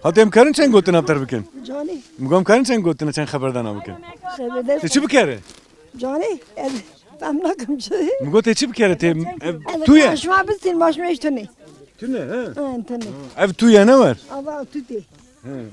Hatta em karın çen gotin aptar bikin. Cani. Mugam karın çen gotin çen haberdana bikin. Sebede. Te çi bikere? Cani. Ben nakım çayı. Mugo te çi bikere te tu ye. Başıma bitsin başıma işte ne? Tu ne he? Antene. Ev tu ye ne var? Ama tuti.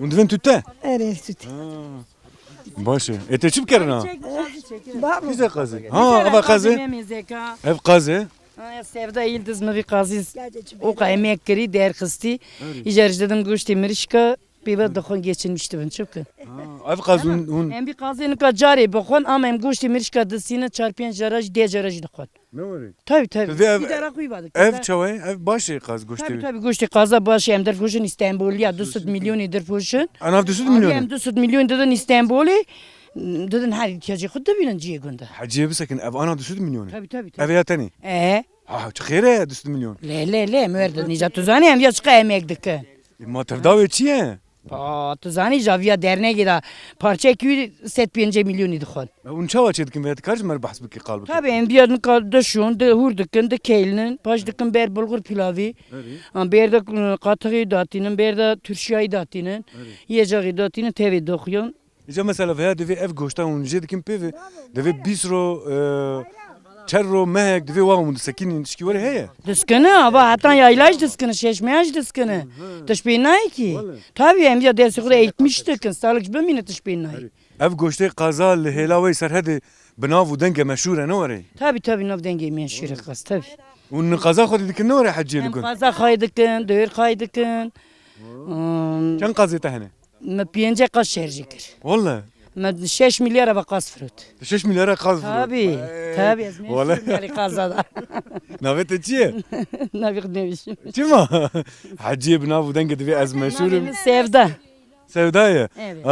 Und wenn tütte? Evet tuti. Başı. Te çi bikere na? Bak. Bize kazı. Ha ava kazı. Ev kazı. Sevda Yıldız mı bir kaziz. O kaymak kiri der kısti. İcariş dedim guşti mirişka. Bir ve dokun geçirmişti ben çok. Ev kazı un. Hem bir kazını kacari bakon ama hem guşti mirişka dısına çarpıyan jaraj de jaraj dokun. Ne var? Tabii. Tabii ev- Bir de rakı vardı. Ev çavay, ev başı kaz Tabii goşti. guşti kaza başı hem der fuşun İstanbul'ya 200 milyon eder fuşun. Anav 200 Hem milyon. 200 milyon dedin İstanbul'u. Dedin her ihtiyacı kudda bilin ciye günde. Hacıya bir sakin ev anav 200 milyon. Tabii. Ev ya tani. Ha Çıkere 200 milyon. le müerde nice tuzani hem ya çıka emek dikkat. Matırdav çiye. Tuzani Javiya derneği da parça 275 milyon idi xon. Un çava çedkin ve karış mer bahs biki qalbi. Tabii en bir kardeşin de hurdıkın de keylinin başdıkın ber bulgur pilavı. Am ber de qatığı datının ber de Türkiye datının yiyeceği datının TV dokuyon. İşte mesela veya devi ev goşta un jedkin pevi. Devi bisro çerro mehek devi vamun sakinin şki var heye. Dıskını ama hatta yaylaj dıskını şeşmeyaj dıskını. Tışbinay ki. Tabii em ya dersi kuda eğitmiştik. Sağlık bimine tışbinay. Ev goşta qaza li helaway serhedi binavu denge meşhur ne var? Tabii nav denge men şirkas tabii. Un qaza xodi dikin ne var hacı Hem likun. kaza kaydıkın, dövür kaydıkın. Can qazı tahne. Ma piyence kaç şercikir. Valla. Ma 6 milyara bakas frut. 6 milyara qaz. Tabii. Valla. Yani kazada. Navet çiye. Navik nevişim. Çima? Hacı binavu denge devi az meşhurum. Sevda. Sevdaya. Evet.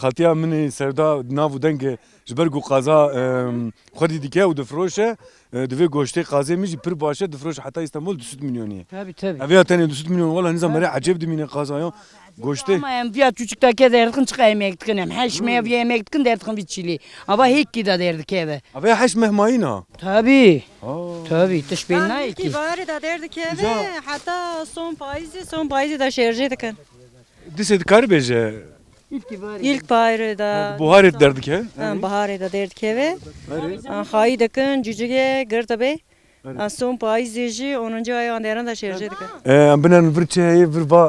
خطيا مني سودا نافو دنگ جبرگو قازا خودی دیگه و دفروشه دوی گوشته قازه میجی پر باشه دفروش حتی استانبول 200 میلیونیه Tabii. اویا تاني 200 milyon والله نظام مري عجب دمينه قازا يا گوشته Ama hem fiyat küçükteki derdikin çıka yemek dikin hem haşmeye bir yemek dikin derdikin bitçili. Ama hik gida derdik eve. اویا حش مهماینا Tabii. Tabii. Tışbinay Ki ki. bari da derdik eve hatta son faizi da şerceydik. دسه کار بيجه İlk bayrı da بوهار دردك he baharı da derdik eve. Hayi dakın cücüge gırta bey. Son faizi 10. ay anderan da şerceydik. بنا نبرتش هي بربا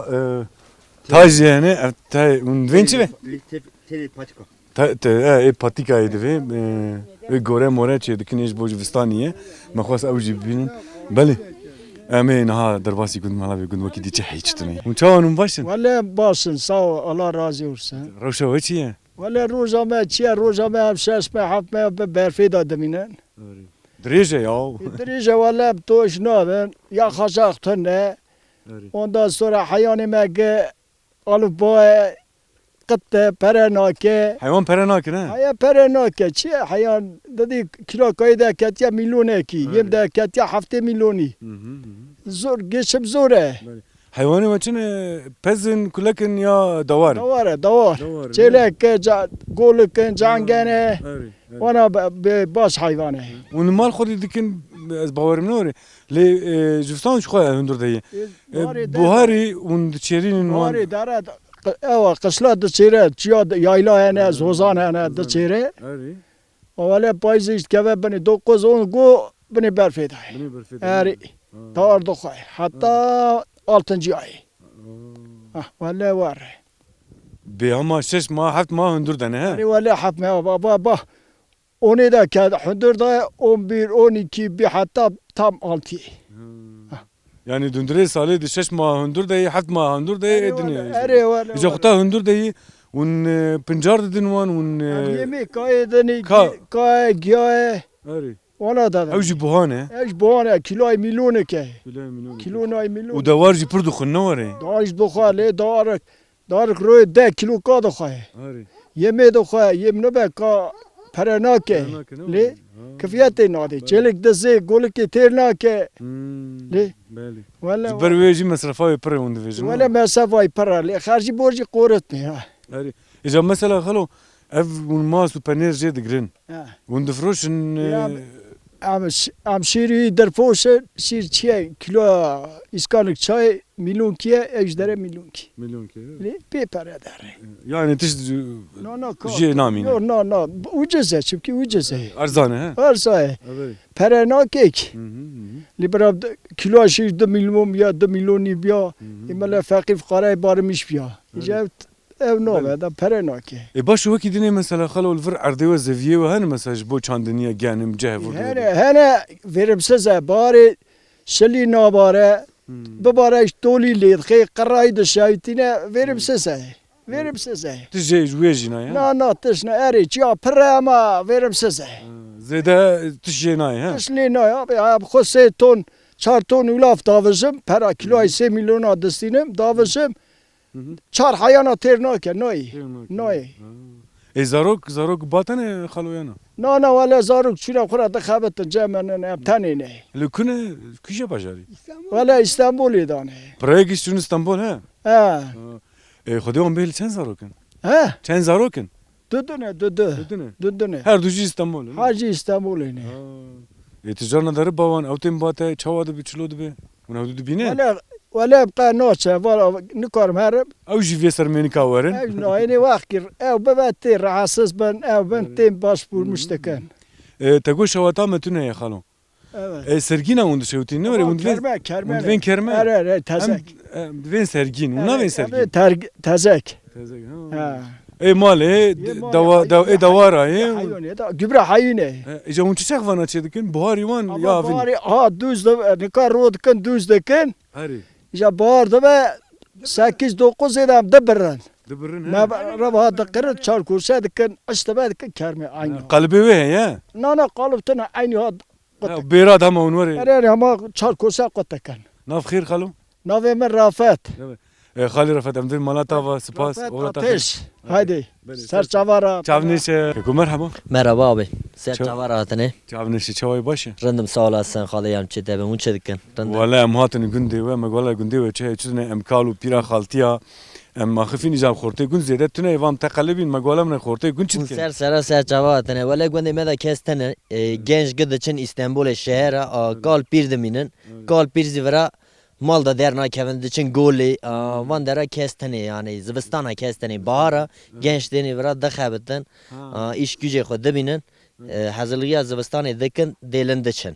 تاج يعني تاي من وين شبه Teli patika. تا اي باتيكا يدفي اي غوري مورا تشي دكنيش بوج فستانيه ما خواص اوجي بين بله امين ها درباسي كنت مالابي كنت وكيدي تشحيچتني وچاون باشن Valla basın sağ ol Allah razı olsun. روشا وچيه Valla rojame çiğ rojame hem şaşme hafme berfida deminen. دريجه يا Dirije valla toş naven ya haşaktın ne. Ondan sonra hayanime alıp boğa kıtte perenake. حيوان برناك نه Haya perenake çiğ hayan dedi kilo kayda ketya milyone ki. Yem de ketya hafte milyoni. Zor geçim zor. حيواني وچن پزن كلكن يا دوار Davar. Çelek golük cangene. Ona baş hayvanı. ونمال خودي دكن باور منوري لي جفتان شو هندور دي بوهاري وندشيرين وان Var dara eva kışla da çire çiya yayla ene zozan ene da çire. Ovale payzı işte keve beni 9-10 go beni berfeda. Eri tar dokay. Hatta 6. ay. Valla var. بهما شش ما حفت ما هندور دنه Eri valla hafme baba. Onu da kad hundur da 11 12 bir hatta tam 6. يعني دندري صالي دي شش ما هندور دي حفت ما هندور دي الدنيا Eri valla. اذا خطا هندور دي ون بنجار دنوان ون Yemek kaydını Ka- kay gya. اري Ona da. اوجي بوهانه Eş bana kilo milyonu ke. Kilo milyon. ودوار جي بردو خنوري Dariş dokhale darik roy de kilo ka dokhay. اري Yeme dokhay yem ne be ka perenake. Le kafiyete nadi. Çelik de ze golke ternake. ليه؟ بالي Valla برواجي مصرفاوي بري وند فيجن valla mesafay para le kharci borcu qoratni ha. اري اذا مثلا خلو اف ون ماس وبانير جي دغرين Ha. وند فروشن يا ام شیری در پوش شیر چیه کیلو اسکانک çay milyon kiye ejdere milyon ki. Milyon ki. Bir para der. Yani tiş No Jê namîne. No ucuz çünkü ucuz. erzane he. Arsa Evet. para nakek. Hı hı. Libra kilo şir 2 milyon ya 2 milyoni biya. İmale fakir fukara barmış biya. İcab ev no ve da para nakek. Baş wekî dinê mesela xalo li vir erdê we zeviyê we hene mesela ji bo çandiniya genim cehvur. Hene verimsiz bari şeli nabare. بباره تولی لید خی قرای دشایتینه ورم سه ورم سه Tiş jê ji wê jîna ya. نه تش نه اری چیا پرما ورم سه Zêde tiş jê nayê he. تش لی نه یا خو 3 ton 4 ton ulaf davızım para kilo 3 milyon adistinem davızım 4 hayana terna ke noy Zarok batene xaloyana. نه ولا زارك شنو خرا دخابت جامن ابتني نه Li kune kişe bajarî. ولا اسطنبول دانه Praya giştün İstanbul he. ها Xwedê wan bêl çend zarokin? ها Çend zarokin? ددنه Dudune. ددنه Her duji İstanbul. حاجی اسطنبول نه Tijarna darı bawan evtên bate çawa dibe çilo dibe. Ona du dibîne. ولا بقى نوتشا ولا نكرم هرب Ew jî vê sermênika werin. نو يعني واخر او بباتي رعاسس بن او بنتين باسبور مشتكن Te got şewata me tune ye xalo. Sergîna hûn dişewtîn ne were hûn كرمه كرمه hûn divên kerme. اره تزك Divên sergîn hûn navên sergîn. تزك Ha. Malê dewara ye. حيوني جبره حيوني Eja hûn çi çexvana çêdikin? Buharî wan ya avîn. باري ها دوز نكار رود كن دوز دكن Herî. يا بار دبا 8 9 edam دبرن Dibirin ما he. ربها دقر تشار كورسا دكن اشتبه دكن كرمه عيني Qalbê wê heye. نانا قالبتنا عيني هاد Bêrad hema hûn were. اره هما تشار كورسا قتكن Nav xêr xalo. نوي من رافت Xalî Rafet em dir mala tava spas. Ateş. Haydi. Serçavara. Çavnêşe. Ku merhaba. Merhaba abi. Sen çava rahatını. Çavnêşe çawayê baş e. Rındım sağ olasın xalayam çete ben unçe dikin. Rındım. Wala em hatin gundê we me wala gundê we çe çune em kal û pîra xaltiya em axifîn îjab xortê gund zêde tune evam teqelibîn me wala min xortê gund çi dikin. Ser çava hatını. Valla gündü me da kestene genç gıdı için İstanbul'e şehre kal pir deminin. Kal pir zivra mal da derna kevin için golü van dera kestene yani zivistana kestene bahara gençliğini vira dakhabetin iş gücü xwe dibînin hazırlığa zivistanê dikin dêlin diçin.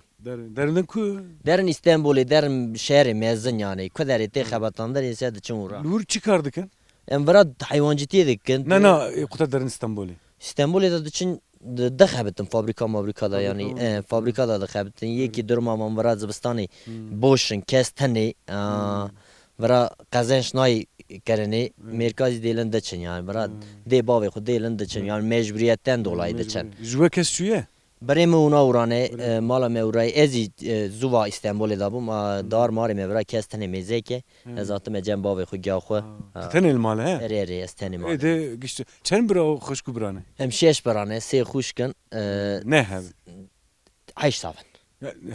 Derinde ku Derin İstanbul'u derin şehri mezun yani. Kuderê tê xebetandir êse diçin ûra. lûr çi kar dikin? Em vira hayvancîtiyê dikin. Na quta derin İstanbulê. İstanbul'da da diçin dixebitin fabrikada yani fabrikada dixebitin yekî durma man vira zivistanê boşin kestenê vira qezenç nayê kirinê mêrkazî dêlin diçin yani vira dê bavê xwe dêlin diçin yani mecburiyetten dolayı diçin. Ji we kes çûye? Berê me ûna uranê mala me urayê ez î zûva İstanbulê da bûm dar marê me vira kes tenê mêzeke ez hatime cem bavê xwe giya xwe Tenê li mal he? erê ez tenê mal. De giştî. Çend bira xweşkû birane? Em şeş birane sê xwişkin Ne hev? heşt savin.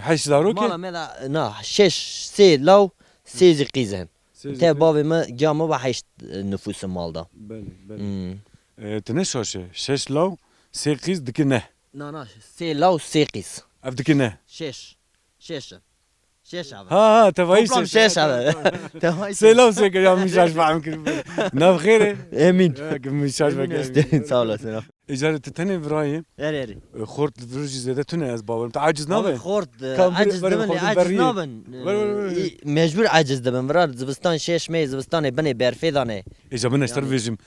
Heş zarokê? Mala me da na şeş sê law sê zî qîzin. Te bavê me giya me ve heşt nüfus malda. Tu ne şaşe? Şeş law sê qîz dikin ne? Na sê law sê qîz. Ev dikin ne? Şeş. Şeş. Şeş avin. Ha tevayî Toplam şeş avin. Sê law sê ya mişaş fahm kir. Nav xêr e? Emin. Mişaş vekir. Sağ olasın. Ecar tu tenê virayê Erê. xort vir jî zêde tune ez bawerim. Tu aciz nabe? خورد كان عجز بري دبن خورد عجز بري. نابن مجبور عجز دبن مرار زبستان شش مي زبستان بني برفي دانه Eca ben eşter vejim.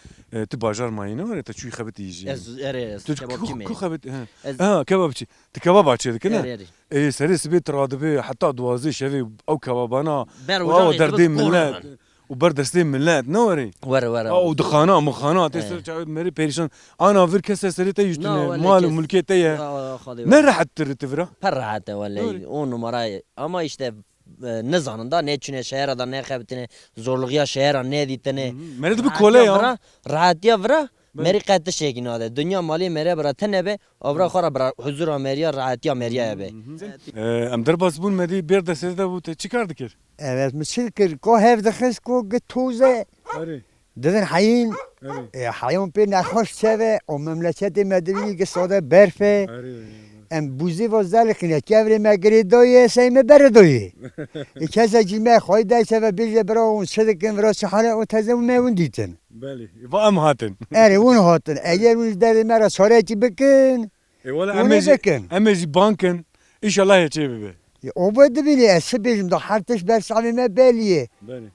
Tu bajar mayî ne were? Tu çûyî xebit yîjî. از اري Tu كباب كيمي ku xebit Ez- ha kebabçı. Tu kebab açı dikin اري ne? اري Serê sibê radibê heta duwazê şevê ew kebabana بر و وجاني derdê millet û ber destê millet ne were? ور ور û dixana mixana te ser çavê merê perîşan ana vir kese serê te yîştine ولا mal û kes- mulkê te ye. خالي Ne rahattir tu vira? پر حتى ولا اون نمرای اما işte نزانın da ne çüne şehre da ne xebtine zorluğa şehre ne ditene Merê dibi kole ya. rahat ya vra meri qat şekin ade dünya mali mere bra tenebe avra khara bra huzur ameriya rahat ya meriya be Em derbas bûn medî bêr destê de bû te çi kar dikir? Evet, مشكل كو هاف دخس كو قطوزة Erê. دذن حيين Erê. حيون بين أخوش سبة ومملكة مدنية قصادة برفة Em buzi ve zalkine kevre me gridoye seyme berdoye. Kese cime khoyda seve bize bra un sıdıkın bra şahane o teze mevun ditin. Belli. Va em hatin. Eri un hatın. Eğer un deri mera soreci bikin. Valla Onu bakın. emeci bankın inşallah geçe bebe. O böyle bile esbim de hartış bersavime belliye. Belli.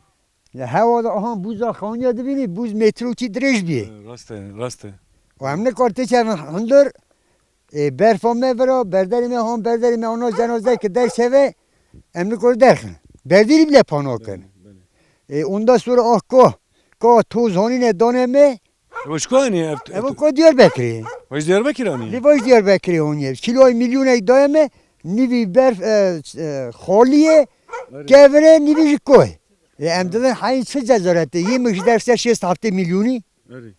Ya havada aha buza khanya dibini buz metro ki dreş bi. Rastı. O amne korte çevin hundur berfame bra berderime han berderime ona cenaze ki der seve emni kor derkin. Berdiri bile panokan. Ondan sonra ah ko tuz honine doneme Hoş koyani. evo ko Diyarbakır'ı. Hoş Diyarbakır ani. Livaj Diyarbakır'ı onye. Kiloy milyona doyeme nivi berf kholiye gevre nivi koy. Em dedin hayin çı cezareti yemiş derse 6 hafta milyoni. Belli.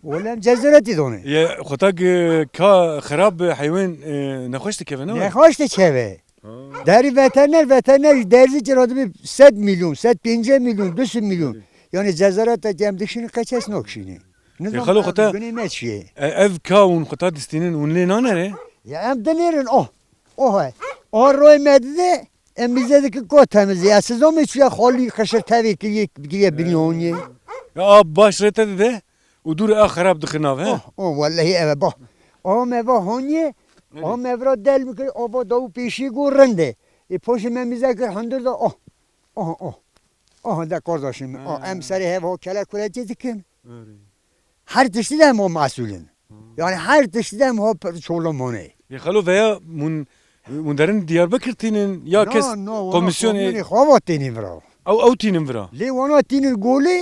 Olem cezareti donu. Ya xotak ka xarab hayvan naxoş dike ne Ne var? hoş da çeve. Deri veteriner derzi ciradı bir 100 milyon, 150 milyon, 200 milyon. Yani cezaret cem dışını kaçes nokşini. Ne Ya xalo xota Günemet şey. ev ka un xota distinin un le nanere. Ya em denerin hay. O roy medde em bize ki ko temiz ya siz o mu hiç ya hali kaşır tabii ki giye biliyorsun. Ya baş rete de udur xarab dixinav ha. Vallahi eve bak. O meva honye o mevra del mi ki o bu davu peşi gurrende. Poşi memize ki handır da da kardeşim. Em seri hev o kele kuleci dikin. Her tiştiden o masulün. Yani her tiştiden o çolumone. Ya xalo veya mun derin Diyarbakır tinin ya kes komisyon Hava tinin vra. او تینم ورا Li ona tinin goli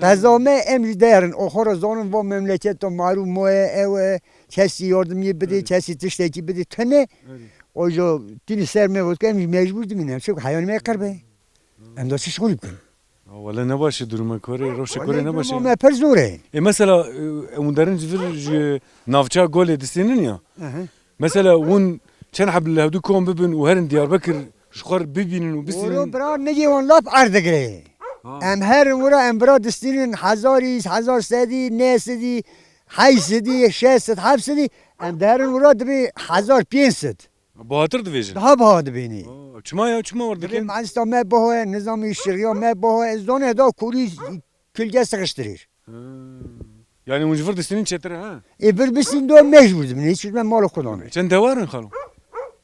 Qazame em derin o horazonun bu memleket o malum moye ev kesi yardım bidi kesi tişteki bidi tane o jo tini serme vot kem mecbur dimine çok hayvanime karbe em de şiş olub ولا نباشه درما کوری روش کوری نباشه ما پر زوره مثلا مدرن جفر نافچا گل دستینن یا مثلا ون چند حبل هدو كون ببن وهرن دياربكر شخر ببینن و ورو بسینن برا نگی اون لاب اردگره ام هر ورا ام برا دستینن هزاری هزار سدی نسدی هیسدی شست هفسدی ام درن ورا دبی 1500 باتر دویجن daha bahadı beni. چما یا چما ورد Benim کن Manistan mebbahoya, nizam-ı şirya mebbahoya, zone da kuri külge sıkıştırır. yani مجفر دستینن چتره ها Bir bisin de mecburdum. Hiç bilmem malı kullanır. چند دوارن خالو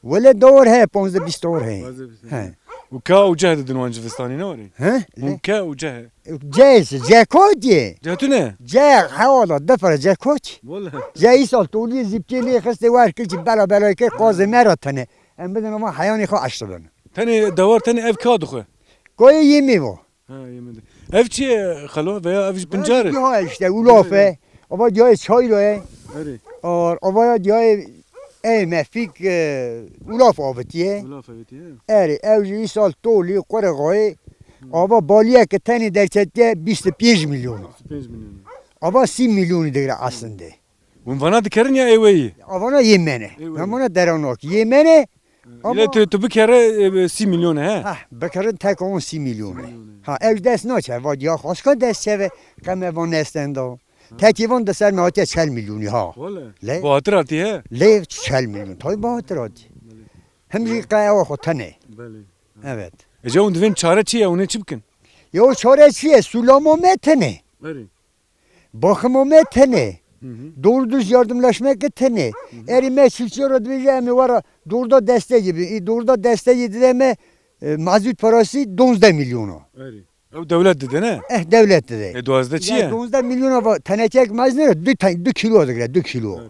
Vele doğru he, 15-20 doğru he. He. وكا وجهد دنوان جفستاني نوري He? وكا وجهد Ceyse, cekot diye. جهتو ne Cek, havada defara cekot. والله Ceyi al tuli zipçeli xiste var ki bela bela ki qazı meratane. Em bedin ama hayani xo açtılar. تاني دوار تاني اف كا دخو Koyu yemi bu. ها يمد اف چي خالو veya اف بنجار Ya işte ulafe. Ama diye çaylo he. اري और अब diye mefik ulaf avetiye. ولا فايتي Eri evci sal toli qoragoy. Aba baliye ki tani derçette 25 milyon. 5 milyon Aba 10 milyon değil aslında. ونفانا دكرن يا ايوي Avana yemene. Evet. Amına deranok. Yemene. لا تبي كره 6 milyon ha Ha, bakarın tek 10 milyon. Ha, ev dest naçer. Vad ya hoşka dest seve. Kame van estendo. Tekivan da ser mate 40 milyonu ha. والله لا. باتر اتي ها Lev 40 milyon. Toy bahtırad. Hem kaya o tane. بله Evet. اجا وندفين çare çi ya onu çipkin Yo çoresiye sulamo metene. اري Bakımı metene. Doğru düz yardımlaşmak etene. Erime silçiyor diyeceğim var. Doğruda destek gibi. Doğruda destek yedileme mazut parası 12 milyonu. اري او devlet dedi ne Devlet dedi. 12 çi Ya ya 12 milyona var. Tenekek mazne 2 kilo da 2 kilo.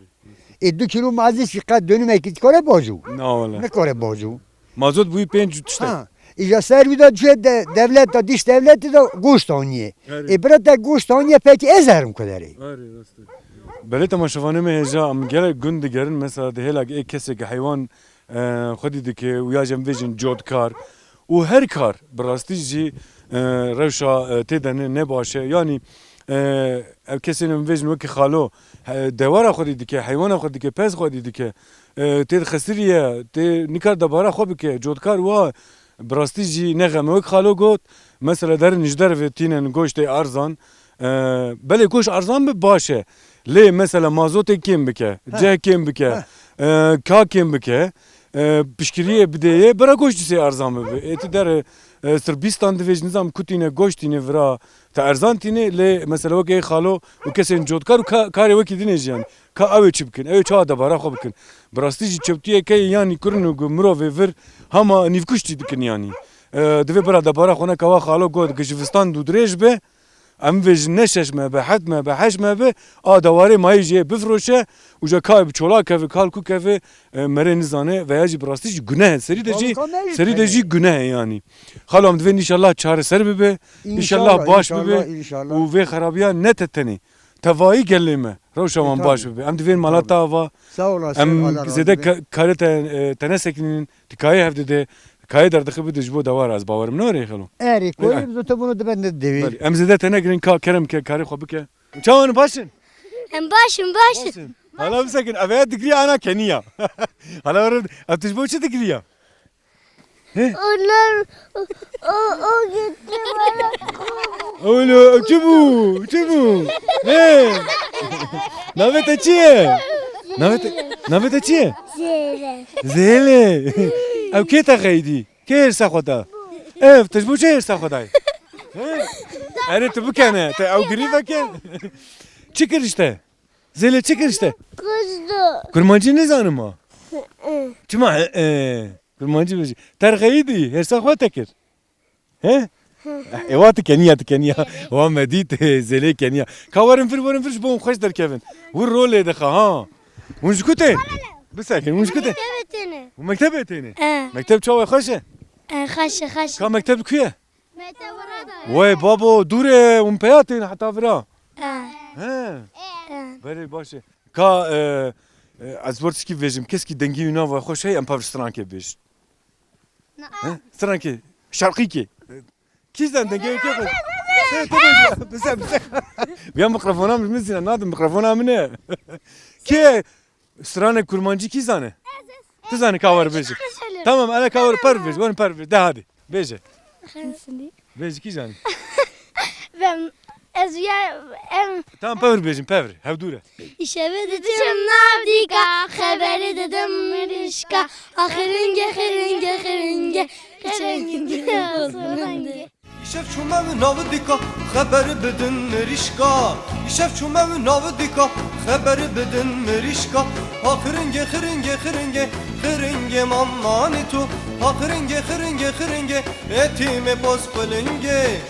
2 kilo mazı şikat dönümek hiç kore bozu. ne valla Ne kore bozu? mazot bu 5 işte Ha. İja servi de devlet de diş devleti de guştaniye. اري Bırak da guştaniye peki ezerim kaderi. اري راسته بله تما شوفانه me heja am gele gün digerin mesela de helak ek kese ki hayvan خودی دکه ویا جم ویژن جودکار و هر کار براستی جی روشا تدنه نباشه یعنی کسی نمی‌ویژن وکی خالو دواره خودی دکه حیوان خودی دکه پس خودی دکه تد خسریه ت نیکار دباره خوبی که جودکار و براستی جی نغمه وک خالو گفت مثلا در نجدر و تینن گوشت ارزان Belê koş arzan bi baş e. Lê mesela mazotê kêm bike, ceh kêm bike, ka kêm bike, pişkiriyê bidêye bira goş dîsê arzan bibe. Êtî derê Sırbistan divê ji nizam kutîne goş tîne vira te erzan tîne lê mesela wekê xalo û kesên cotkar û karê wekî dinê jî yani. Ka ew ê çi bikin, ew ê çawa debara xwe bikin. Bi rastî jî çewtiyekê yanî kurin û mirovê vir hema nîvkuş jî dikin yanî. Divê bira debara xwe neka wa xalo got gijivistan dû dirêj be em vê ji ne şeş me be het me be heş me be a dewarê mayî jê bifroşe û ji ka bi çola keve kalkû keve merê nizane veya jî bi rastî jî guneh e serî de jî guneh e yanî. Xalo em divê înşallah çareser bibe, înşallah baş bibe û vê xerabiya ne te tenê. Tevayî gelê me rewşa wan baş bibe. Em divên mala te ava Sağ olasın. em Allah razı zêde olsun. karê te nesekînin tikayê hev dide kayê derdixwe bide ji bo dewar ez bawerim ne were xelo. Eri koyup zaten bunu da ben de devi. Em zêde te negirin kerem ke karê xwe bike. Çawan başın. Em başım. Hala bisekin eveye dikriya ana Kenya. Hala var ev tişbo çi dikriya. Onlar o gitti bana. Oğlum çibu. He. Navete çiye. Navete çiye. Zele. Ev ke ta gaydi. Ke hersa xoda. Ev tişbo çi hersa xoday. He. Ere tu bukene. Te ev griva ken. Çıkır işte. Zele çıkır işte. Kızdı. Kurmancı ne zanım ha? Çima kurmancı bir şey. Tergaydi. Her sakwa tekir. He? Evat Kenya. Wa medit zele Kenya. Kavarın fir bu xoş der Kevin. Vur role de ha. Mujkute. Bisakin mujkute. Evet. Mektep etini. Mektep çava xoşe. Xaş. Ka mektep kuye. Mete burada. Vay babo dure umpeyatin hatta vira. He. Beri başı. Ka az vortski vejim keski dengi yuna va xoş hey em pav stranke bej. Stranke şarkı ki. Kizden dengi yok. Bize. Bir mikrofona mı mizina nadım mikrofona mı ne? Ki strane kurmancı kizane. Kizane kavar bej. Tamam ana kavar parvej, on parvej. De hadi. Beje. Bej kizane. Ben Tamam pevr bejim pevr. Hevdure. İşeve dedim navdika, haberi dedim mirişka, ahiringe. İşev çumev navı dika, haberi bedin mirişka. İşev çumev navı dika, haberi bedin mirişka. Ahiringe mamani tu. Ahiringe etime boz kılınge.